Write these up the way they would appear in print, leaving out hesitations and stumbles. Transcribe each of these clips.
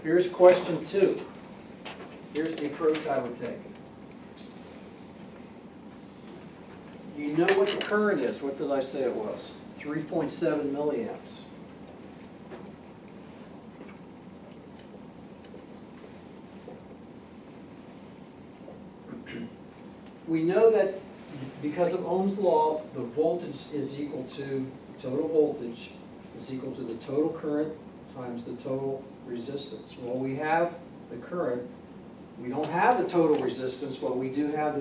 Here's question 2. Here's the approach I would take. You know what the current is. What did I say it was? 3.7 milliamps. We know that because of Ohm's law, the voltage is equal to, total voltage is equal to the total current times the total resistance. Well, we have the current. We don't have the total resistance, but we do have the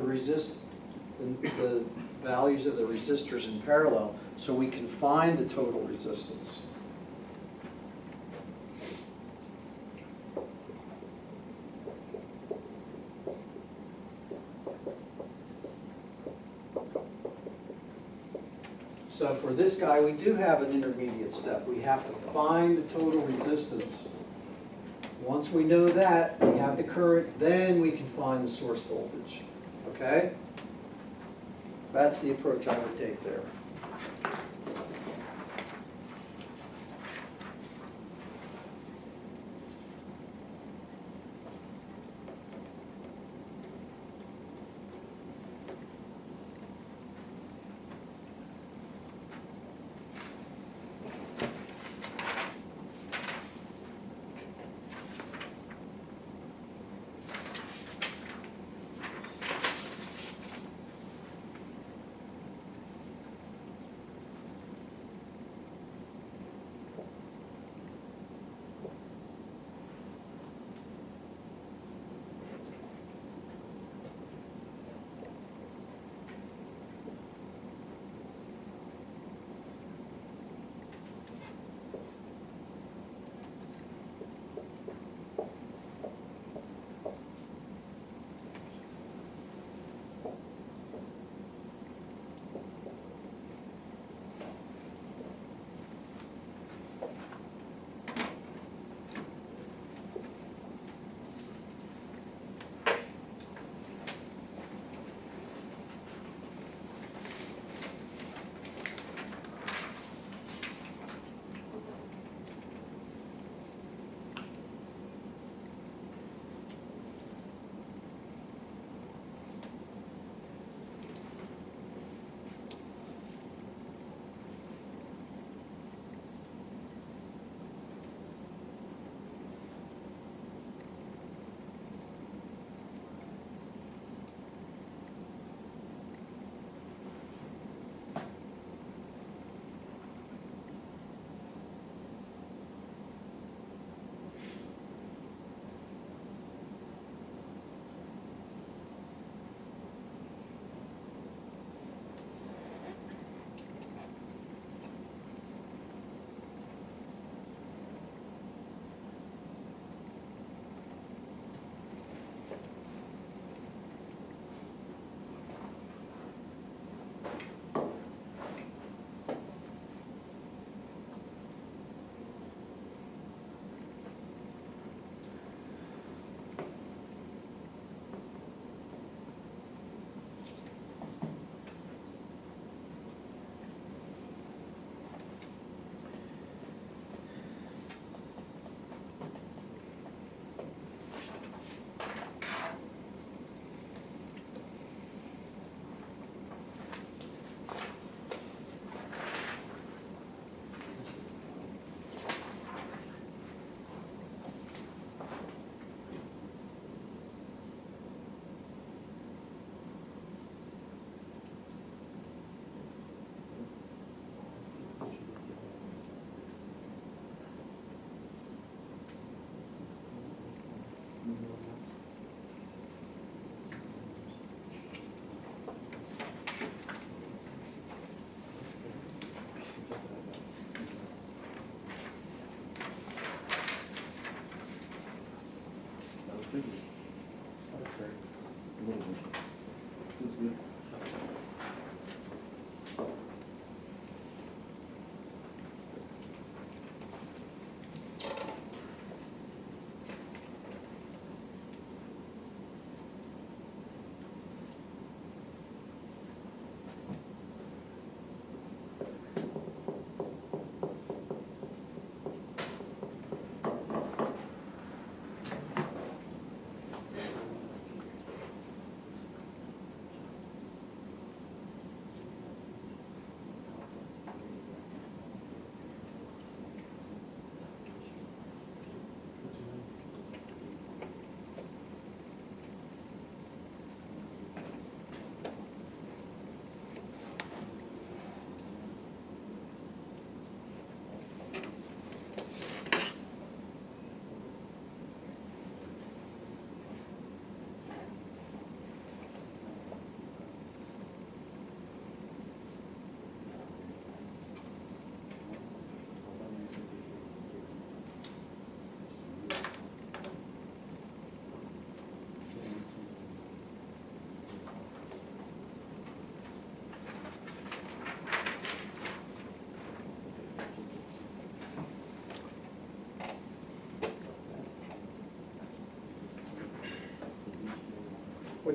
values of the resistors in parallel, so we can find the total resistance. So for this guy, we do have an intermediate step. We have to find the total resistance. Once we know that, we have the current, then we can find the source voltage. Okay? That's the approach I would take there.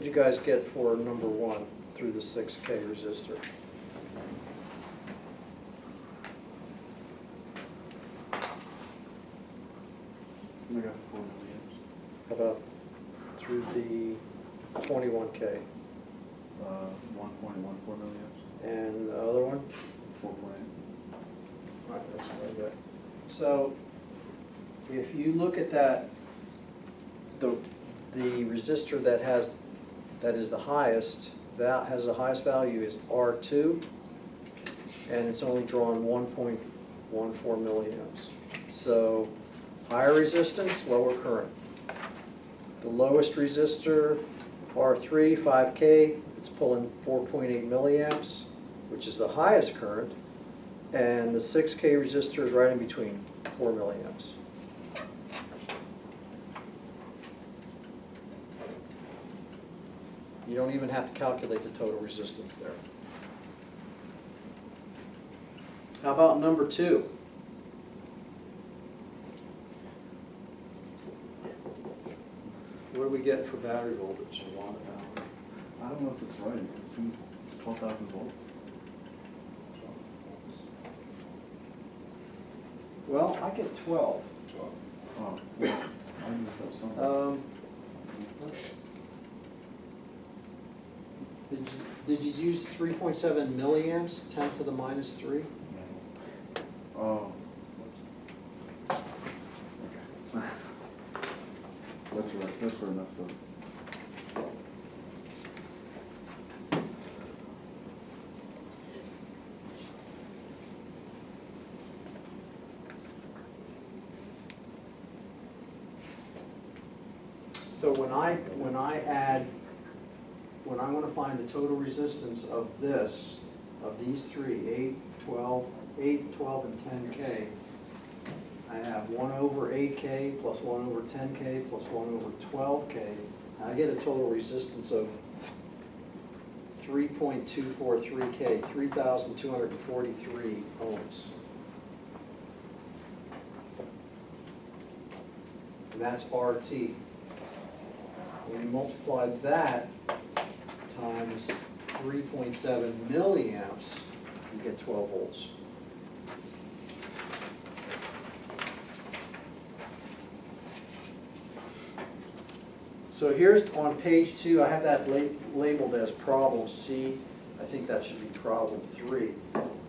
did you guys get for number one through the 6K resistor? We got 4 milliamps. How about through the 21K? 1.14 milliamps. And the other one? 4.8. All right, that's what I got. So if you look at that, the resistor that is the highest, that has the highest value is R2, and it's only drawn 1.14 milliamps. So higher resistance, lower current. The lowest resistor, R3, 5K, it's pulling 4.8 milliamps, which is the highest current, and the 6K resistor is right in between, 4 milliamps. You don't even have to calculate the total resistance there. How about number two? What do we get for battery voltage? I don't know if it's right. It seems it's 12,000 volts. Well, I get 12. Oh, yeah. I messed up something. Did you use 3.7 milliamps, 10 to the minus 3? Oh. Okay. That's right. That's where I messed up. So when I want to find the total resistance of this, of these three, 8, 12, and 10K, I have 1 over 8K plus 1 over 10K plus 1 over 12K. I get a total resistance of 3.243K, 3,243 ohms. And that's RT. When you multiply that times 3.7 milliamps, you get 12 volts. So here's on page 2, I have that labeled as problem C. I think that should be problem 3.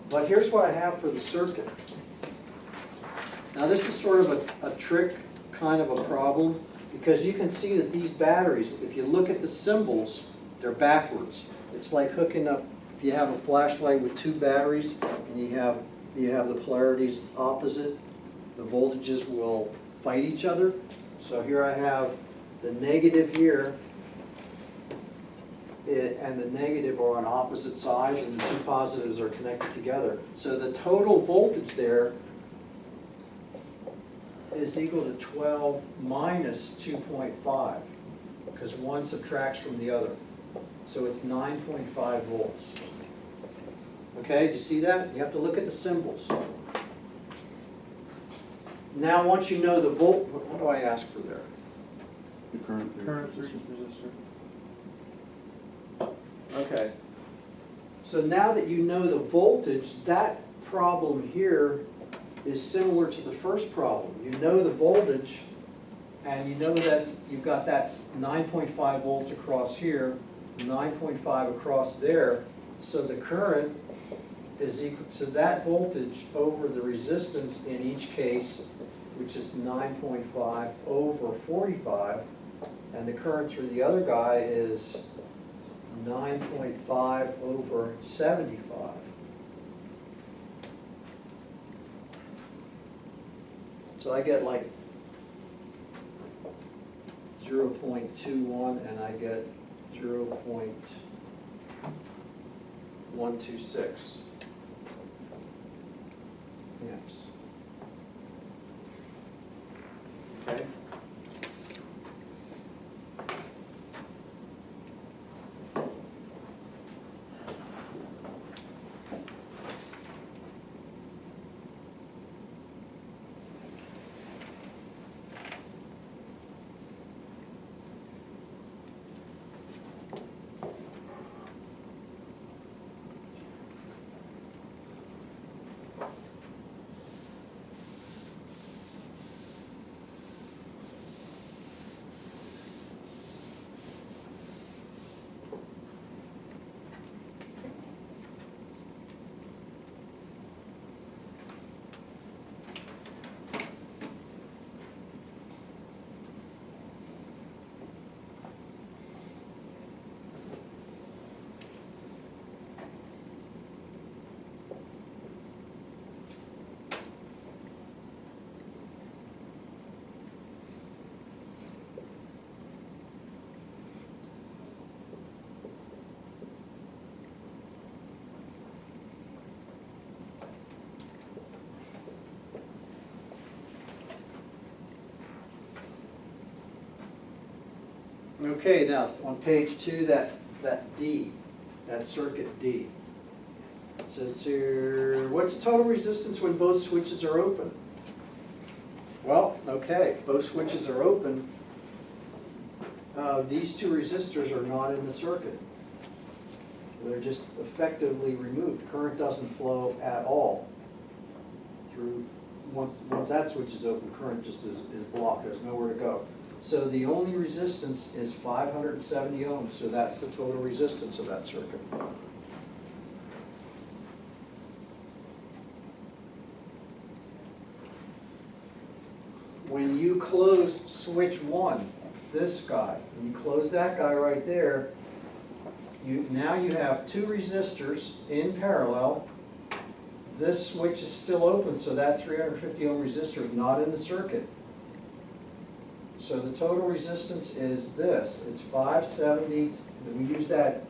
But here's what I have for the circuit. Now this is sort of a trick kind of a problem, because you can see that these batteries, if you look at the symbols, they're backwards. It's like hooking up, if you have a flashlight with 2 batteries and you have the polarities opposite, the voltages will fight each other. So here I have the negative here, and the negative are on opposite sides, and the 2 positives are connected together. So the total voltage there is equal to 12 minus 2.5, because one subtracts from the other. So it's 9.5 volts. Okay, do you see that? You have to look at the symbols. Now, once you know the volt, what do I ask for there? The current resistor. Okay. So now that you know the voltage, that problem here is similar to the first problem. You know the voltage, and you know that you've got that 9.5 volts across here, 9.5 across there, so the current is equal to that voltage over the resistance in each case, which is 9.5 over 45, and the current through the other guy is 9.5 over 75. So I get like 0.21, and I get 0.126 amps. Okay? Okay, now, on page 2, that D, that circuit D. It says here, what's the total resistance when both switches are open? Well, okay, both switches are open. These two resistors are not in the circuit. They're just effectively removed. Current doesn't flow at all through, once that switch is open, current just is blocked, there's nowhere to go. So the only resistance is 570 ohms, so that's the total resistance of that circuit. When you close switch 1, this guy, when you close that guy right there, now you have two resistors in parallel. This switch is still open, so that 350 ohm resistor is not in the circuit. So the total resistance is this, it's 570, we use that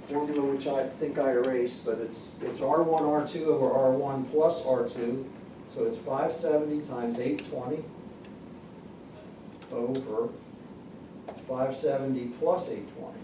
formula which I think I erased, but it's R1 R2 over R1 plus R2, so it's 570 times 820 over 570 plus 820.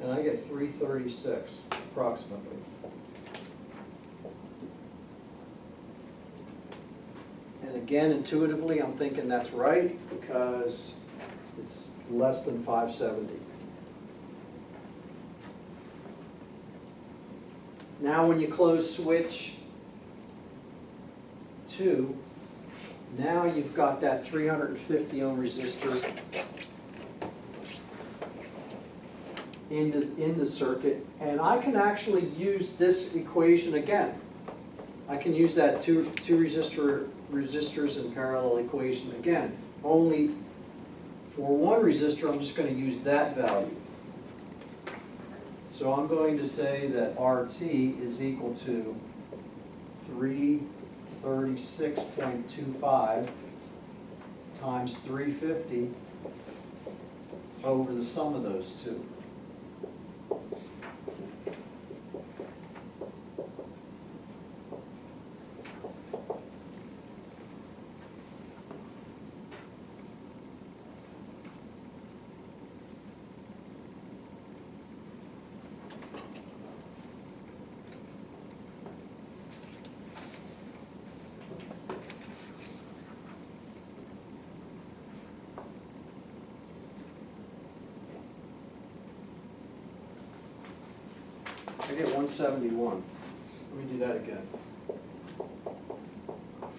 And I get 336 approximately. And again, intuitively, I'm thinking that's right because it's less than 570. Now when you close switch 2, now you've got that 350 ohm resistor in the circuit, and I can actually use this equation again. I can use that two resistors in parallel equation again. Only for one resistor, I'm just going to use that value. So I'm going to say that RT is equal to 336.25 times 350 over the sum of those two. I get 171. Let me do that again.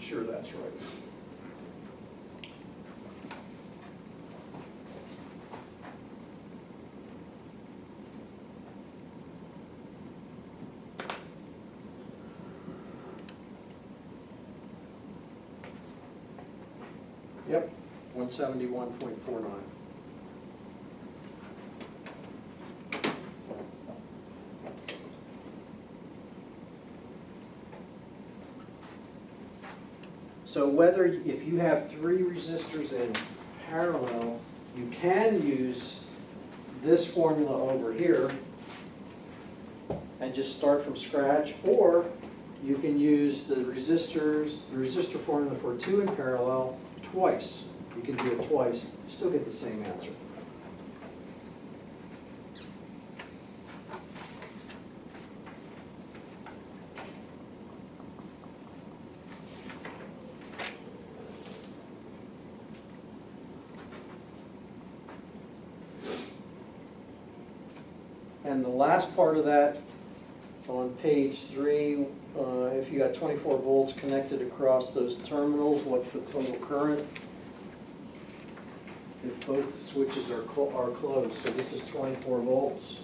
Sure, that's right. Yep, 171.49. So if you have three resistors in parallel, you can use this formula over here and just start from scratch, or you can use the resistor formula for 2 in parallel twice. You can do it twice, you still get the same answer. And the last part of that, on page 3, if you got 24 volts connected across those terminals, what's the total current? If both switches are closed, so this is 24 volts.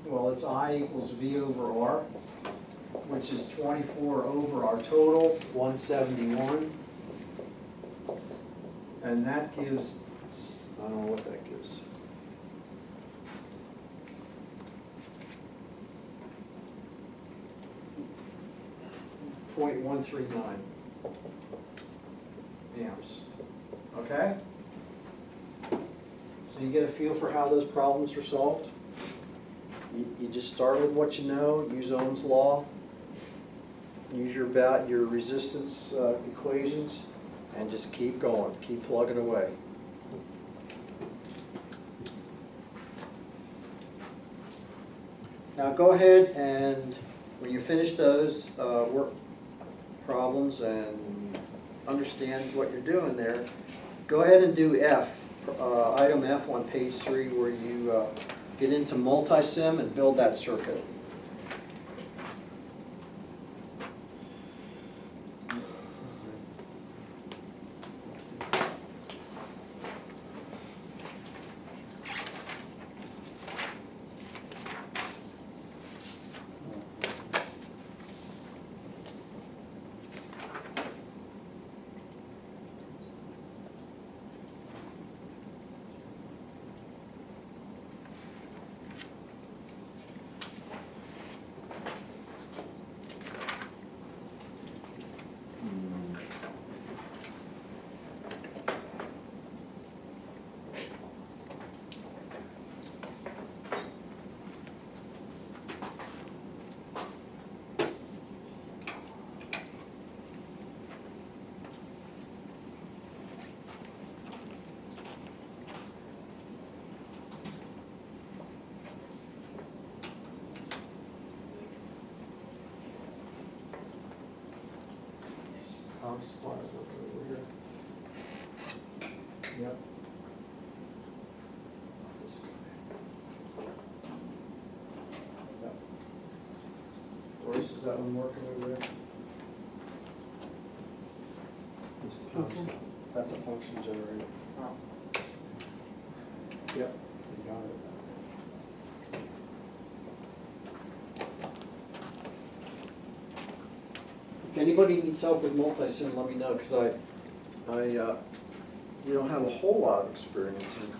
Well, it's I equals V over R, which is 24 over our total, 171. And that gives, I don't know what that gives. 0.139 amps. Okay? So you get a feel for how those problems are solved? You just start with what you know, use Ohm's law, use your resistance equations, and just keep going, keep plugging away. Now go ahead and, when you finish those work problems and understand what you're doing there, go ahead and do F, item F on page 3, where you get into multi-sim and build that circuit. Power supply is over here. Yep. This guy. Yep. Royce, is that one working over there? That's a function generator. Yep, you got it. If anybody needs help with multi-sim, let me know, because you don't have a whole lot of experience, and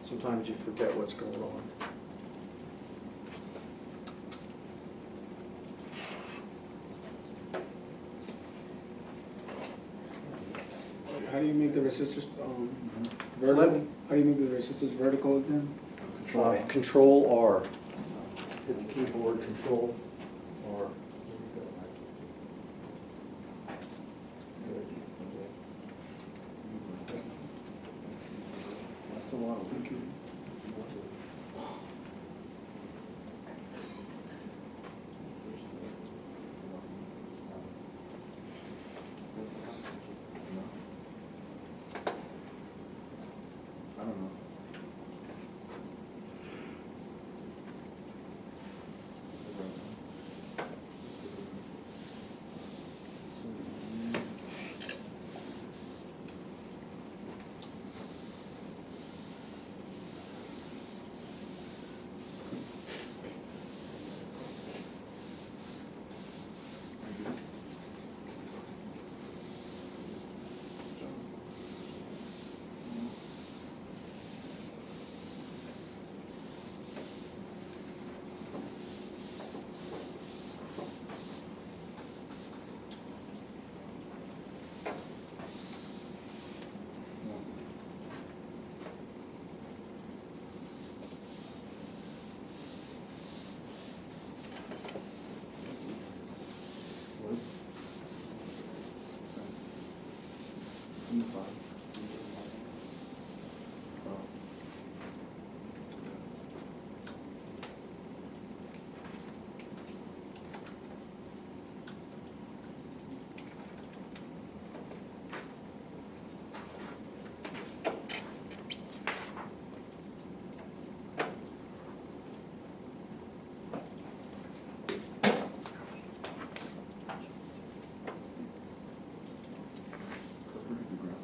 sometimes you forget what's going on. How do you make the resistors vertical? How do you make the resistors vertical again? Control R. Hit the keyboard, Control R. That's a lot of leaking. I don't know. Inside. Oh. Pretty good ground.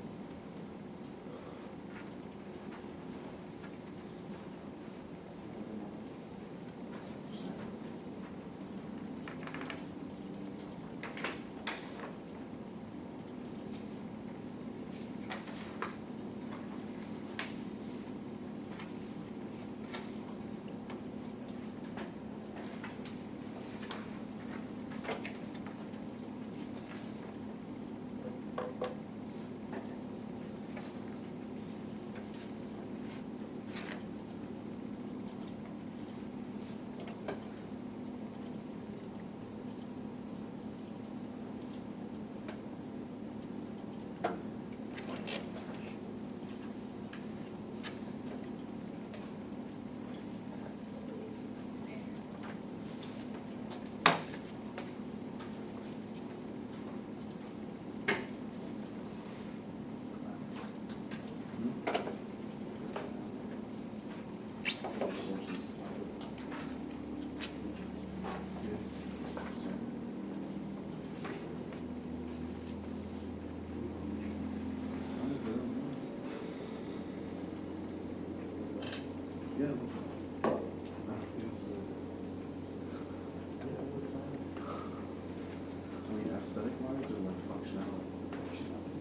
aesthetic wise or like functionality?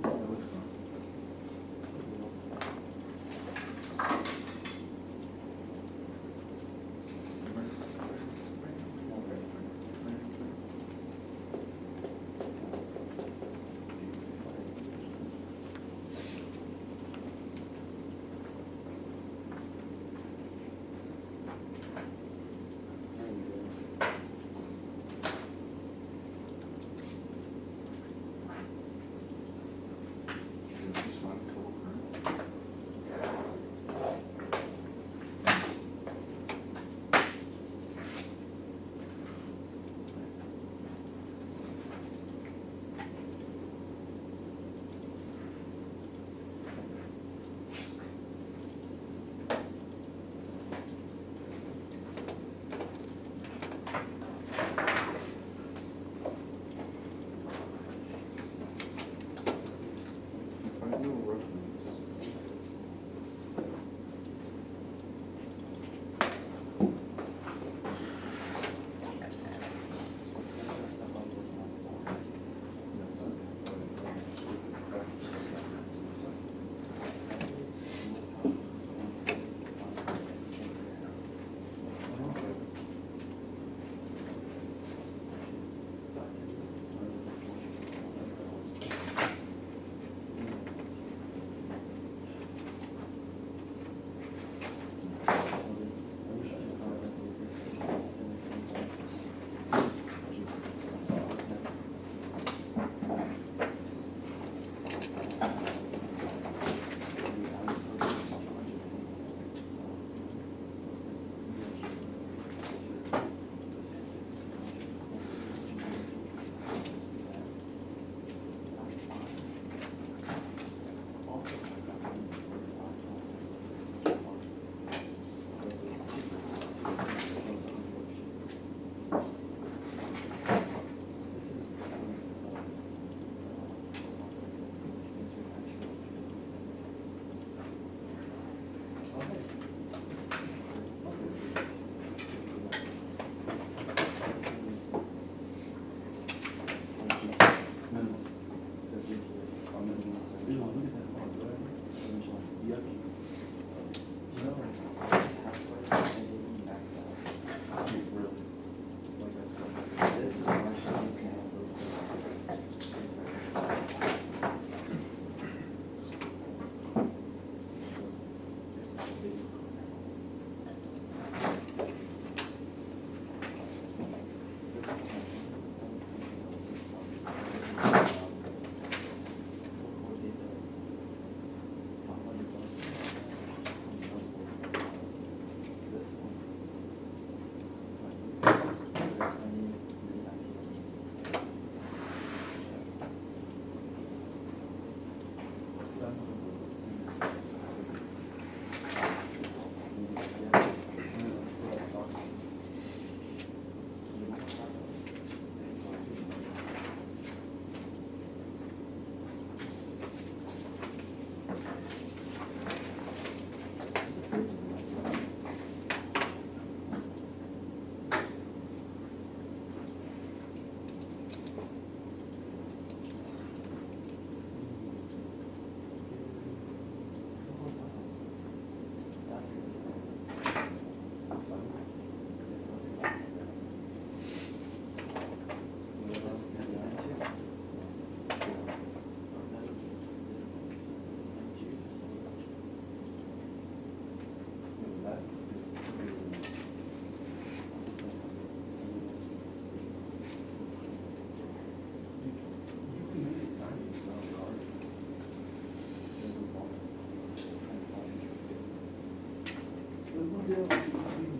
It looks fine. Just run total current. If I do a reference.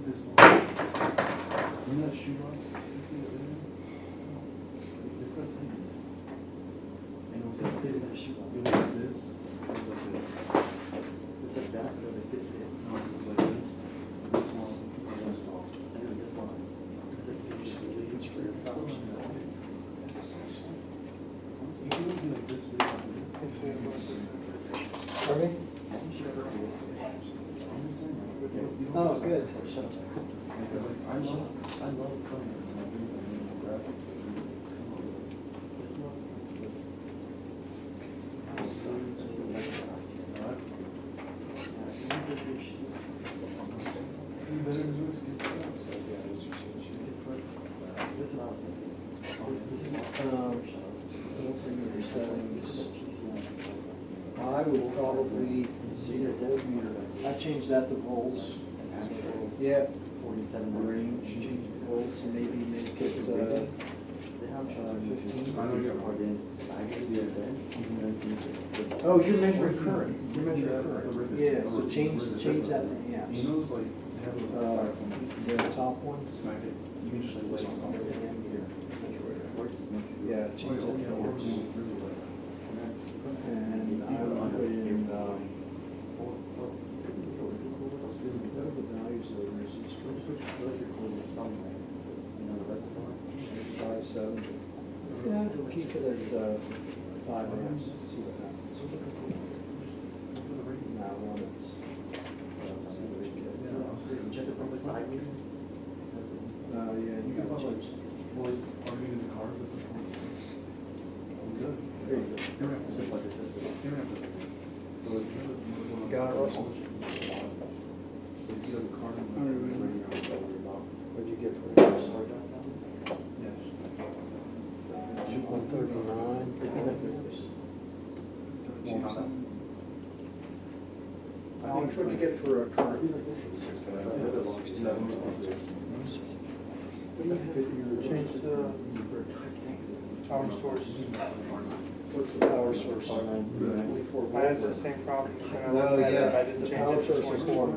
This long. Isn't that shoebox? And it was like big that shoebox. It was like this. It was like this. It's like that, but it was like this big. No, it was like this. This long. Or this long. And it was this long. It was like this big. It was like this big. It's so small. It's so small. You can do like this big like this. Pardon me? I think you should ever do this big. I'm just saying, like, you don't Oh, decide. good. Shut up. Because like, I love coloring. And I think I need more graphic. This one This is what I was thinking. This is what. Your settings. I I would probably, I changed that to volts. Yeah, 47 range, change volts, and maybe make it, 15. I know you have Plug in sideways instead. Oh, you're measuring current, you're measuring current. Yeah, so change that to He amps. knows like, have a styrofoam. The top one? Smack it. You can just like lay it on top of it. Yeah, change that to amps. And I would put in, what are the values of the resistors? Somewhere, you know, the reservoir. 5, 7. Yeah, keep it at 5 amps, see what happens. Now one it's. Check it from the sideways. Yeah, you gotta change. Well, are we in the car with the phone? Good. There you go. You don't have to. Just like this is. You don't have to. So if you Got it, Russell? So if you have a car. What'd you get for Start yours? that sound? Yes. 139. This fish. Alex, what'd you get for a current? Change the power source. What's the power source? 24 I had the volts. same problem when I No, looked at it, yeah, I didn't the change power it to source is 24. 4.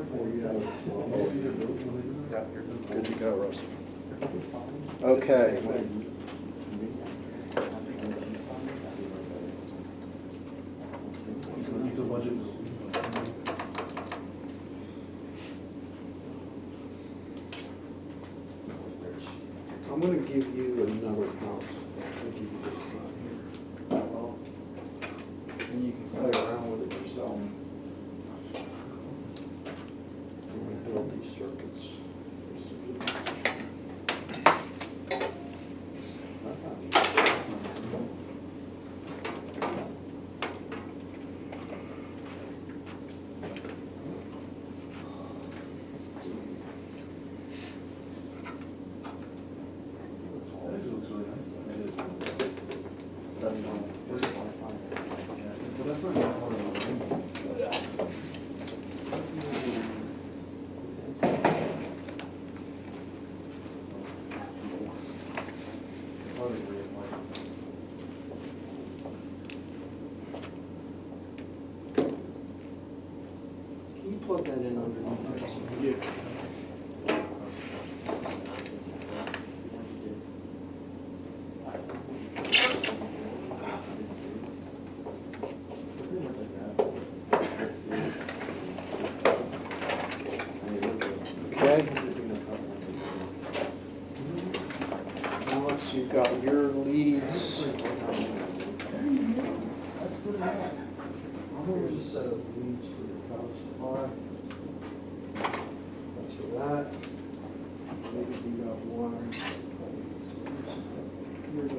Yeah, you're good to go, Russell. Okay. It's a budget. I'm gonna give you another house. I'll give you this one here. And you can play around with it yourself. I'm gonna build these circuits. That actually looks really nice. I mean, That's one. but that's not that hard of a Can you plug that in underneath there? Okay. Once you've got your leads. That's good enough. Here's a set of leads for your power supply. That's for that. Maybe you got one. Here's a.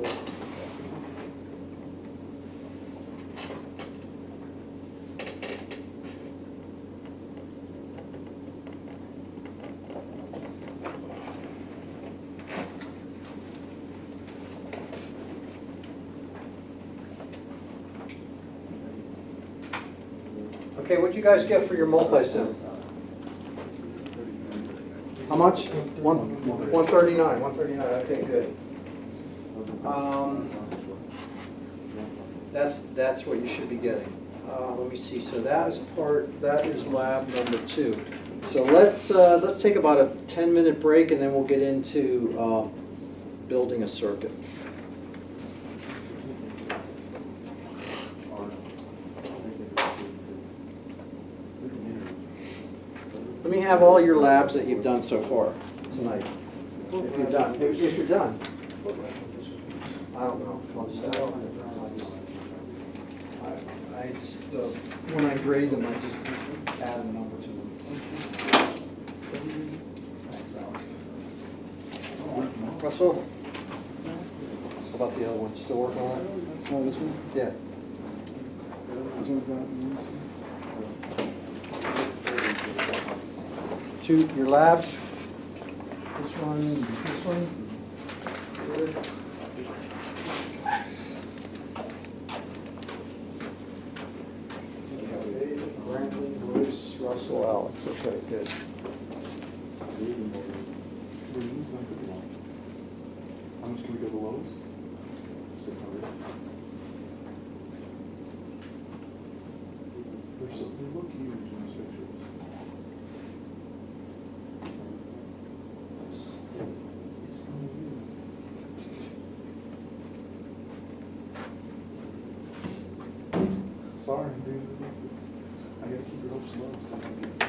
Okay, what'd you guys get for your multi-sim? How much? 139, 139, okay, good. That's what you should be getting. Let me see, so that is lab number 2. So let's take about a 10-minute break and then we'll get into building a circuit. Let me have all your labs that you've done so far tonight. If you're done, if you're done. I don't know. I just, when I grade them, I just add a number to them. Thanks, Alex. Russell? How about the other one? Still working on it? Oh, this one? Yeah. This one's got. Your labs, this one, order. David, Brandon, Bruce, Russell, Alex, okay, good. How much can we go to Lowe's? 600. They look huge in those pictures. Sorry, dude. I gotta keep your hopes low. So I can get it.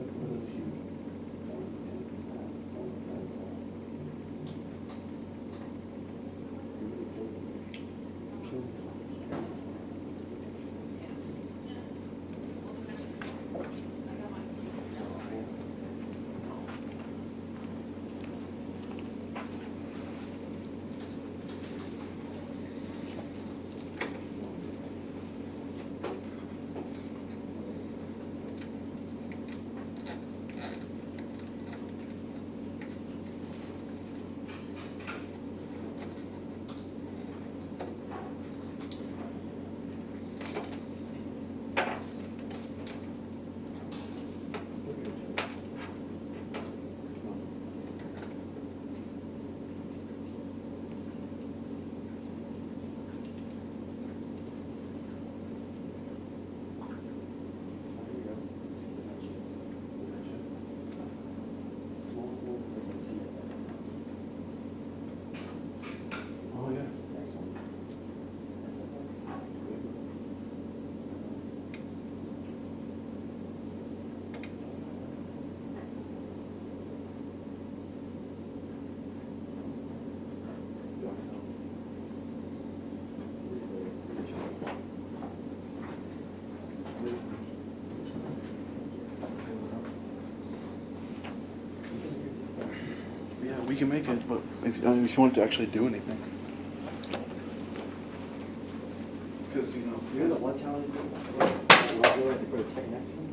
That's huge. Oh, yeah. Yeah, we can make it, but if you want to actually do anything. Because, you know. You're the one town, you have to put a tech next to them?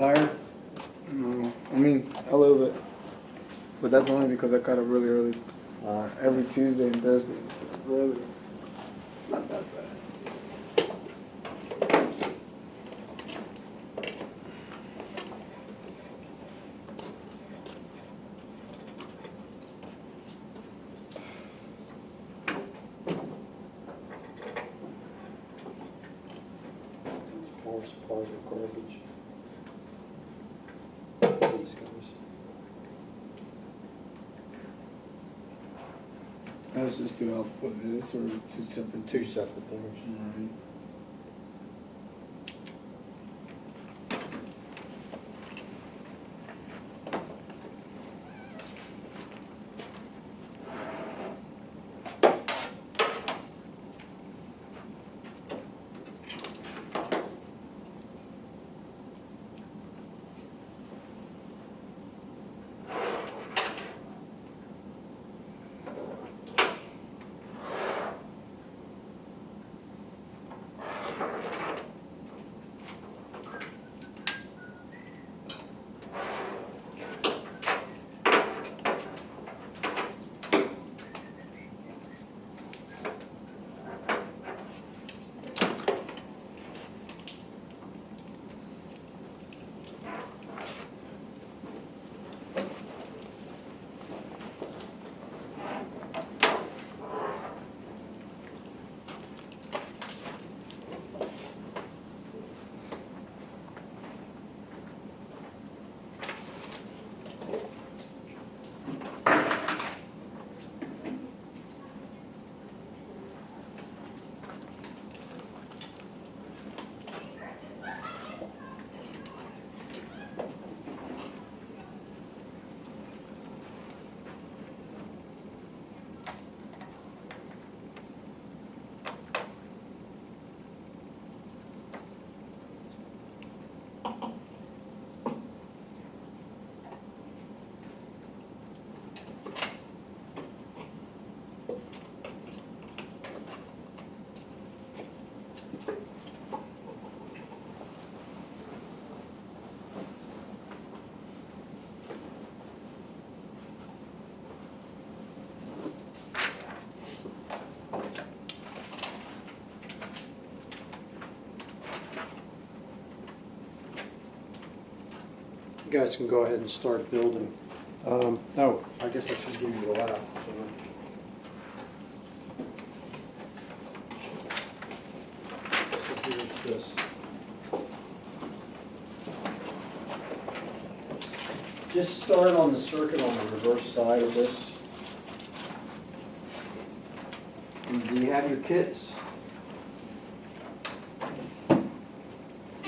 Tired? No, I mean, a little bit. But that's only because I got up really early. Every Tuesday and Thursday. Really. Not that bad. More supplies of garbage. These guys. Let's just do out with this or two separate. Two separate things. Alright. You guys can go ahead and start building. Oh, I guess I should give you the lap. So here's this. Just start on the circuit on the reverse side of this. And do you have your kits?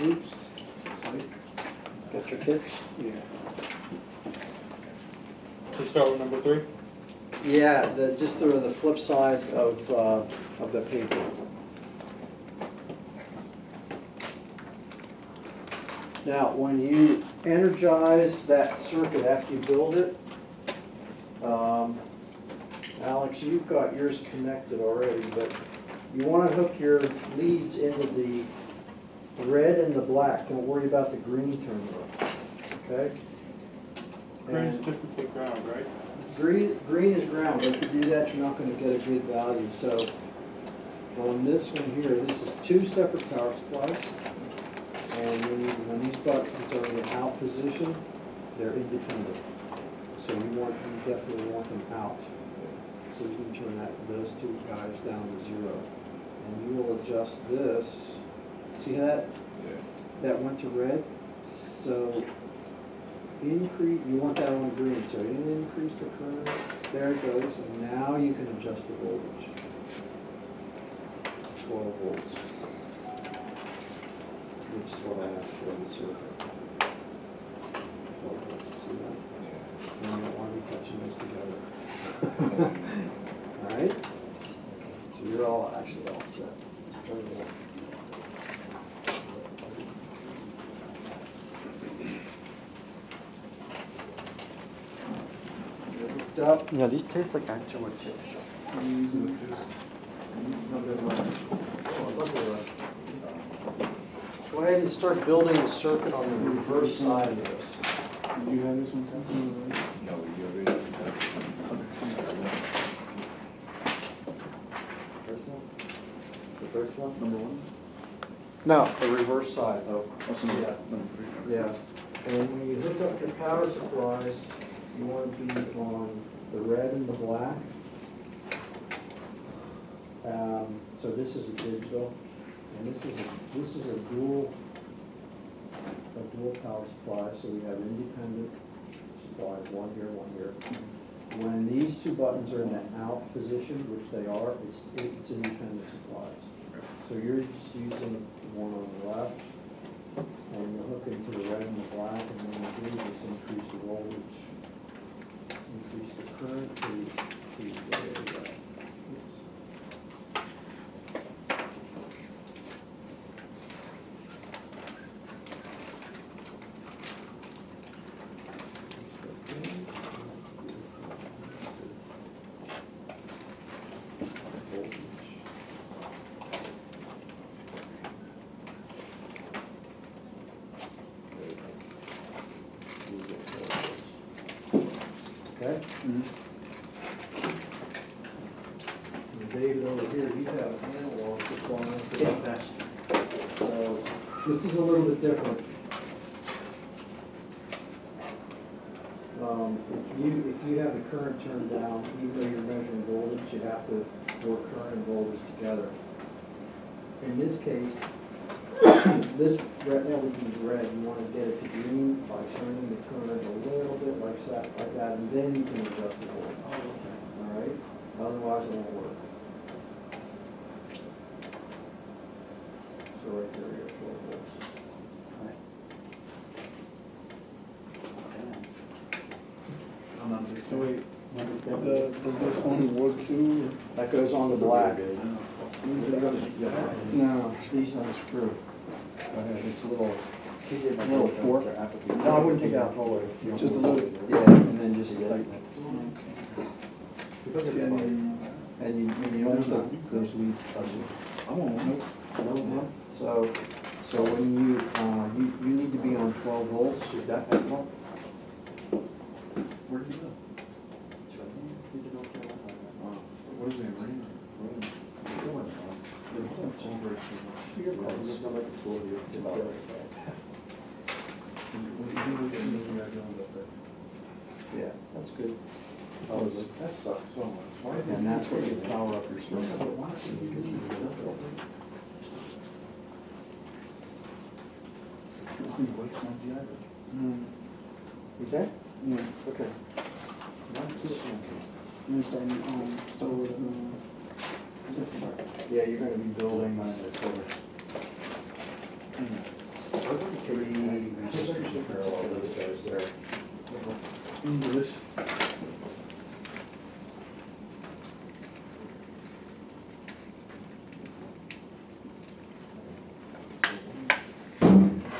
Oops. Psych. Got your kits? Yeah. To start with number 3? Yeah, just the flip side of the paper. Now, when you energize that circuit after you build it, Alex, you've got yours connected already, but you want to hook your leads into the red and the black. Don't worry about the green terminal, okay? Green's And typically ground, right? green is ground, but if you do that, you're not going to get a good value. So on this one here, this is two separate power supplies. And when these buttons are in the out position, they're independent. So you definitely want them out. So you can turn those two guys down to 0. And you will adjust this. See that? That went to red. So increase, you want that on green, so increase the current. There it goes, and now you can adjust the voltage. 12 volts. Which is what I asked for in the circuit. 12 volts, see that? And you don't want to be touching those together. All right? So you're all actually all set. Just turn it on. You're hooked up. Yeah, these taste like actual chips. I'm using the fuse. No, they're right. Oh, look at that. Go ahead and start building the circuit on the reverse side of this. Did you have this one, Tom? No, you already. First one? The first one? Number one? No, the reverse side. Oh, also Yeah. number three. Yeah, and when you hook up your power supplies, you want to be on the red and the black. So this is a digital, and this is a dual power supply, so we have independent supplies, one here, one here. When these two buttons are in the out position, which they are, it's independent supplies. So you're just using the one on the left, and you hook into the red and the black, and then you do just increase the voltage, increase the current to the, okay? Mhm. And David over here, you have an analog supply for that. So this is a little bit different. If you have the current turned down, even though you're measuring voltage, you have to work current and voltage together. In this case, this red LED is red, you want to get it to green by turning the current a little bit like that, and then you can adjust the voltage. All right? Otherwise, it won't work. So right there, you have 12 volts. I'm not big. So wait, does this one work too? That goes on the black. or- No, these don't screw. This little, little fork. No, I wouldn't take it out the whole way. Just a little? Yeah, and then just like, Okay. See, I didn't- and you don't have those leads touching. I won't, nope. So when you need to be on 12 volts. Is that possible? Where did you go? He's in North Carolina. What is it, rain? It's not like the school here. It's about like that. Yeah, that's good. Oh, that sucks so much. Why is it? And that's where you power up your circuit. Waste my GI. Mm, Okay? yeah. Okay. I'm gonna start with, Yeah, you're gonna be building three resistors parallel to those guys there. delicious.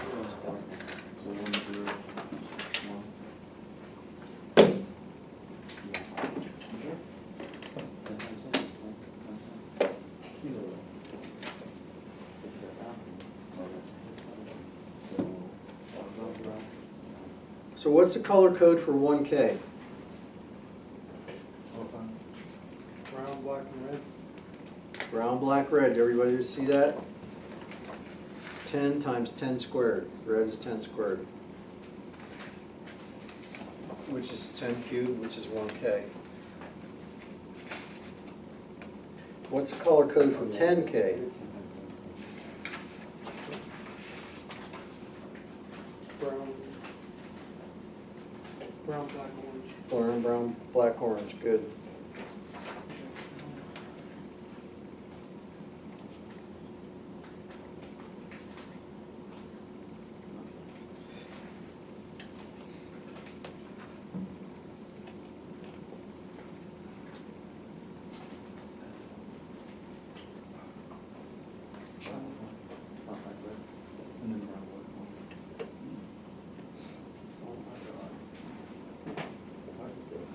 So 1, 0, 1. So what's the color code for 1K? Brown, black, and red. Brown, black, red. Everybody see that? 10 times 10 squared. Red is 10 squared. Which is 10 cubed, which is 1K. What's the color code for 10K? Brown, black, orange. Brown, black, orange. Good. And then brown, black, orange. Oh my God. What is that?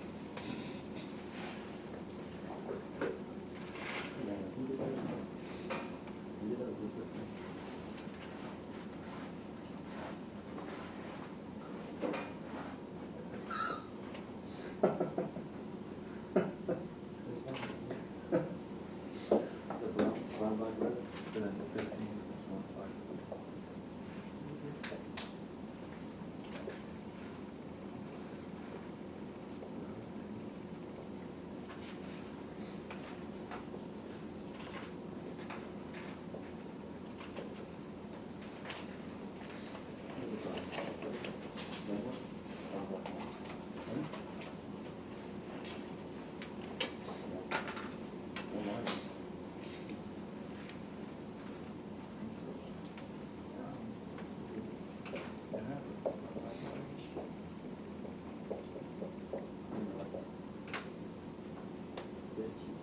Bless you.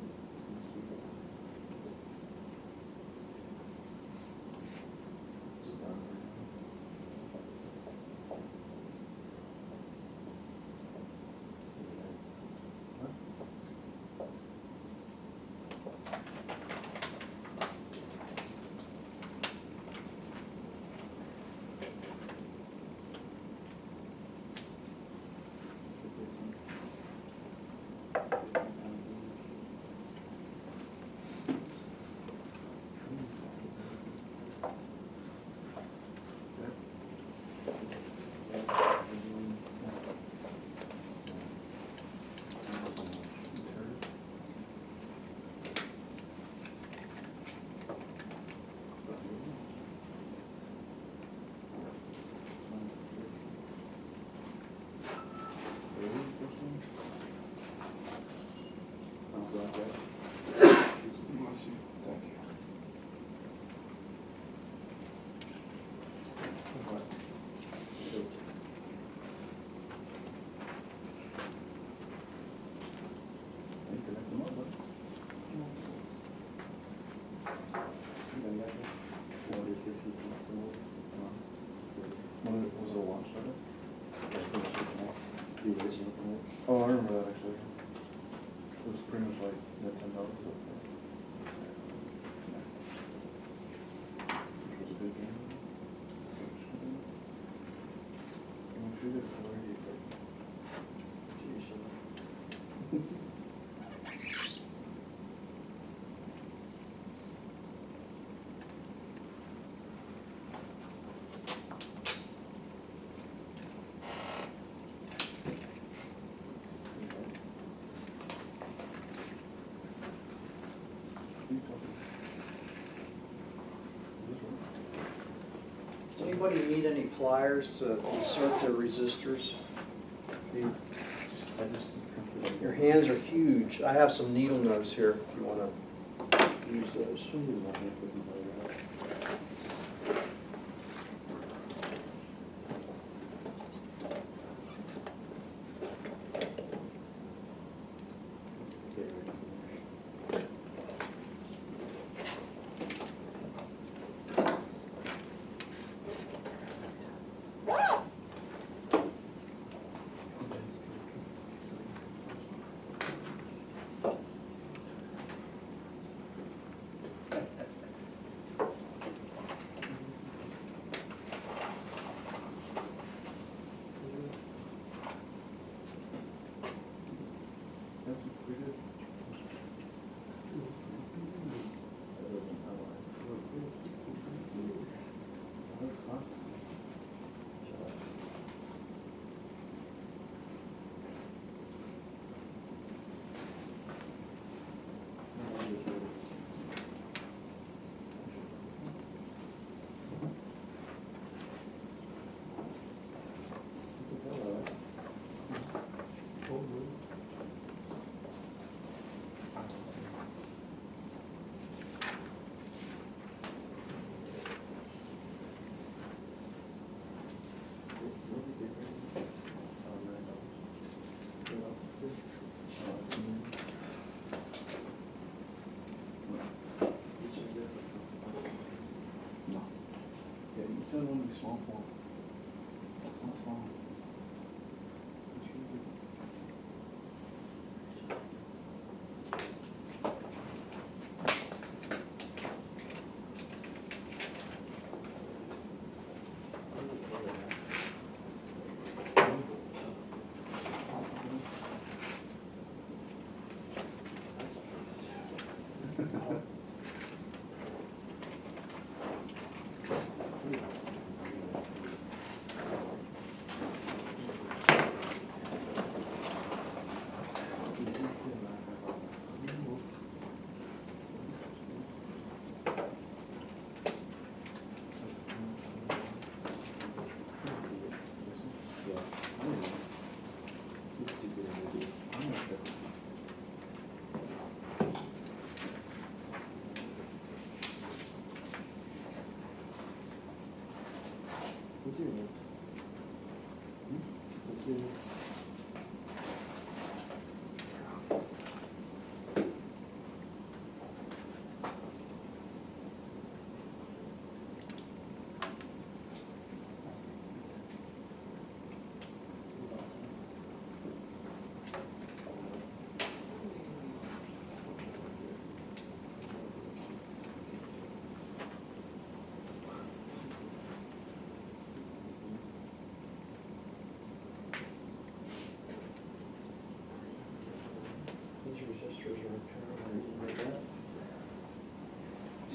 Thank you. Was it a launch started? The original connect. Oh, I remember that actually. It was pretty much like Nintendo. Which was a good game. And we treated it for TV show. Does anybody need any pliers to insert their resistors? Your hands are huge. I have some needle nose here if you want to use those. That's pretty good. That's awesome. No. Yeah, you still want to be small for. That's not small. That's really good.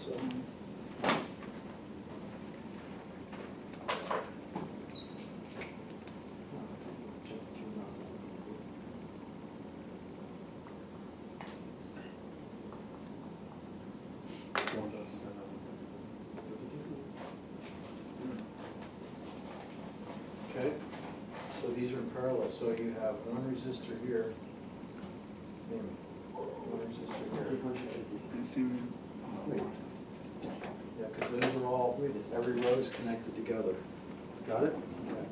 so. Just turn on. Okay, so these are in parallel, so you have one resistor here. One resistor here. It seemed, Wait, Yeah, because those are all, every row is connected together. Got it? Okay.